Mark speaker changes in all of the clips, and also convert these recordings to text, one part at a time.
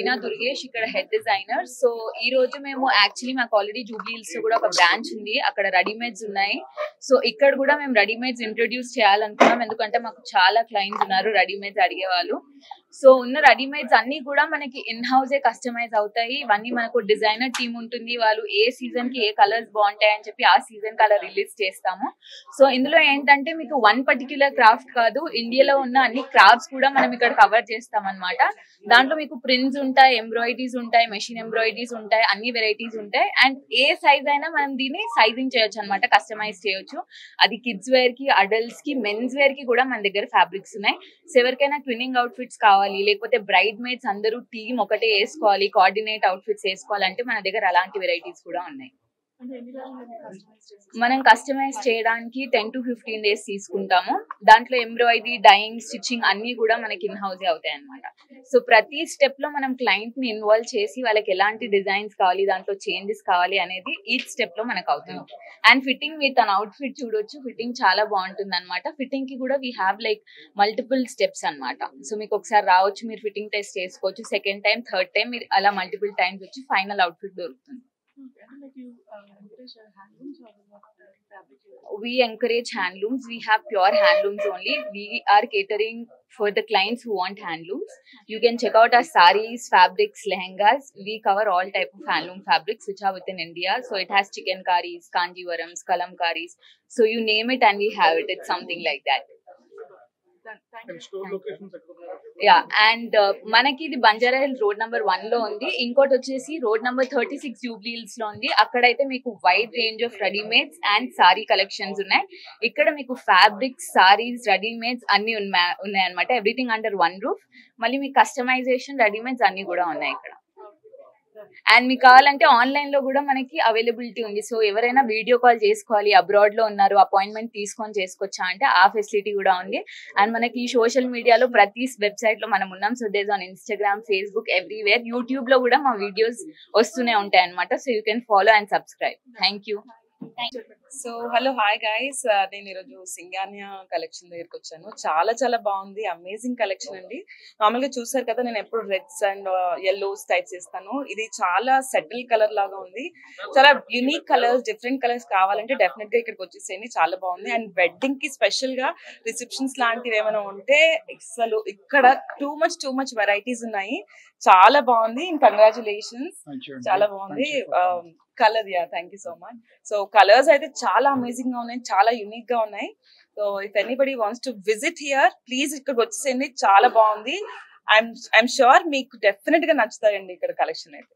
Speaker 1: మీనా దుర్గేష్ ఇక్కడ head designer. So ఈ రోజు మేము యాక్చువల్లీ మాకు ఆల్రెడీ జూబ్లీ హిల్స్ లో కూడా ఒక బ్రాంచ్ ఉంది, అక్కడ రెడీమేడ్స్ ఉన్నాయి. సో ఇక్కడ కూడా మేము రెడీమేడ్స్ ఇంట్రొడ్యూస్ చేయాలనుకున్నాం, ఎందుకంటే మాకు చాలా క్లయింట్స్ ఉన్నారు రెడీమేడ్స్ అడిగే వాళ్ళు. సో ఉన్న రెడీమేడ్స్ అన్ని కూడా మనకి ఇన్ హౌసే కస్టమైజ్ అవుతాయి. ఇవన్నీ మనకు డిజైనర్ టీమ్ ఉంటుంది, వాళ్ళు ఏ సీజన్ కి ఏ కలర్స్ బాగుంటాయి అని చెప్పి ఆ సీజన్ కలర్ రిలీజ్ చేస్తాము. సో ఇందులో ఏంటంటే మీకు వన్ పర్టిక్యులర్ క్రాఫ్ట్ కాదు, ఇండియాలో ఉన్న అన్ని క్రాఫ్ట్స్ కూడా మనం ఇక్కడ కవర్ చేస్తాం అనమాట. దాంట్లో మీకు ప్రింట్స్ ఉంటాయి, ఎంబ్రాయిడరీస్ ఉంటాయి, మెషిన్ ఎంబ్రాయిడరీస్ ఉంటాయి, అన్ని వెరైటీస్ ఉంటాయి. అండ్ ఏ సైజ్ అయినా మనం దీన్ని సైజింగ్ చేయొచ్చు అనమాట, కస్టమైజ్ చేయొచ్చు. అది కిడ్స్ వేర్ కి, అడల్ట్స్ కి, మెన్స్ వేర్ కి కూడా మన దగ్గర ఫ్యాబ్రిక్స్ ఉన్నాయి. సో ఎవరికైనా ట్విన్నింగ్ అవుట్ఫిట్స్ కావాలి, లేకపోతే బ్రైడ్ మేడ్స్ అందరూ టీమ్ ఒకటే వేసుకోవాలి, కోఆర్డినేట్ అవుట్ఫిట్స్ వేసుకోవాలంటే మన దగ్గర అలాంటి వెరైటీస్ కూడా ఉన్నాయి. మనం కస్టమైజ్ చేయడానికి 10 to 15 days తీసుకుంటాము. దాంట్లో ఎంబ్రాయిడరీ, డైయింగ్, స్టిచ్చింగ్ అన్ని కూడా మనకి ఇన్ హౌస్ అవుతాయి అనమాట. సో ప్రతి స్టెప్ లో మనం క్లయింట్ ని ఇన్వాల్వ్ చేసి వాళ్ళకి ఎలాంటి డిజైన్స్ కావాలి, దాంట్లో చేంజెస్ కావాలి అనేది ఈచ్ స్టెప్ లో మనకు అవుతుంది. అండ్ ఫిట్టింగ్ మీరు తన అవుట్ ఫిట్ చూడొచ్చు, ఫిట్టింగ్ చాలా బాగుంటుంది అనమాట. ఫిట్టింగ్ కి కూడా we have like multiple steps అనమాట. సో మీకు ఒకసారి రావచ్చు, మీరు ఫిట్టింగ్ టెస్ట్ చేసుకోవచ్చు, సెకండ్ టైం, థర్డ్ టైం మీరు అలా మల్టిపుల్ టైమ్స్ వచ్చి ఫైనల్ అవుట్ ఫిట్ దొరుకుతుంది. We encourage handlooms. We have pure handlooms only. We are catering for the clients who want handlooms. You can check out our sarees, fabrics, lehengas. We cover all type of handloom fabrics which are within India. So it has chikankaris, kanjivarams, kalamkaris. So you name it and we have it. It's something like that. Yeah, and మనకి ఇది Banjara hills road number 1 లో ఉంది. ఇంకోటి వచ్చేసి road number 36 Jubilee hills లో ఉంది. అక్కడైతే మీకు wide range of readymades and sorry collections ఉన్నాయి. ఇక్కడ మీకు ఫ్యాబ్రిక్స్, సారీస్, రెడీమేడ్స్ అన్ని ఉన్నాయన్నమాట. Everything under one roof. మళ్ళీ మీకు కస్టమైజేషన్, రెడీమేడ్స్ అన్ని కూడా ఉన్నాయి ఇక్కడ. అండ్ మీకు కావాలంటే ఆన్లైన్ లో కూడా మనకి అవైలబిలిటీ ఉంది. సో ఎవరైనా వీడియో కాల్ చేసుకోవాలి, అబ్రాడ్ లో ఉన్నారు, అపాయింట్మెంట్ తీసుకొని చేసుకోవచ్చా అంటే ఆ ఫెసిలిటీ కూడా ఉంది. అండ్ మనకి సోషల్ మీడియాలో ప్రతి వెబ్సైట్ లో మనం ఉన్నాం. So this on Instagram, Facebook, everywhere. YouTube లో కూడా మా వీడియోస్ వస్తూనే ఉంటాయి అనమాట. So you can follow and subscribe. Thank you.
Speaker 2: So hello, hi guys. నేను ఈరోజు సింగానియా కలెక్షన్ దగ్గరికి వచ్చాను. చాలా చాలా బాగుంది, అమేజింగ్ కలెక్షన్ అండి. నార్మల్గా చూసారు కదా, నేను ఎప్పుడు రెడ్స్ అండ్ ఎల్లోస్ టైప్స్ ఇస్తాను. ఇది చాలా సెటిల్ కలర్ లాగా ఉంది. చాలా యూనిక్ కలర్స్, డిఫరెంట్ కలర్స్ కావాలంటే డెఫినెట్ గా ఇక్కడికి వచ్చేసేయండి. చాలా బాగుంది. అండ్ వెడ్డింగ్ కి స్పెషల్ గా రిసెప్షన్స్ లాంటివి ఏమైనా ఉంటే అసలు ఇక్కడ టూ మచ్ వెరైటీస్ ఉన్నాయి. చాలా బాగుంది. కంగ్రాచులేషన్స్, చాలా బాగుంది. Colour, yeah, thank you so much. So colours అయితే చాలా అమేజింగ్ గా ఉన్నాయి, చాలా యూనిక్ గా ఉన్నాయి. So if anybody wants to visit here, please ఇక్కడికి వచ్చేసేయండి. చాలా బాగుంది. ఐఎమ్ షూర్ మీకు డెఫినెట్ గా నచ్చుతాయండి ఇక్కడ కలెక్షన్ అయితే.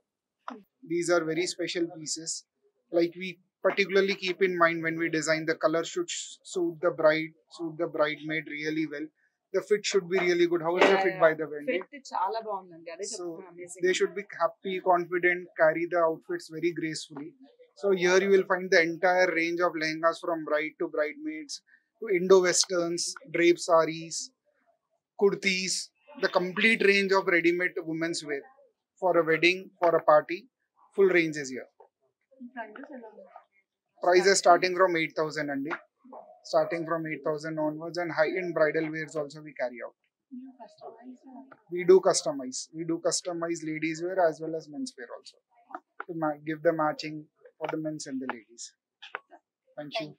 Speaker 3: These are very special pieces. Like we particularly keep in mind when we design, the color should suit the bride, suit the bridesmaid really well. The fit should be really good. How is the fit, by the way?
Speaker 2: Fit చాలా బాగుందండి. అదే చెప్తున్నా,
Speaker 3: amazing. They should be happy, confident, carry the outfits very gracefully. So here you will find the entire range of lehengas from bride to bridesmaids to Indo-westerns, drape sarees, kurtis, the complete range of ready-made women's wear for a wedding, for a party. Full range is here. Prices starting from 8,000 andi. Starting from 8,000 onwards, and high-end bridal wears also we carry out. We do customize ladies wear as well as men's wear also, to give the matching for the men's and the ladies. Thank you.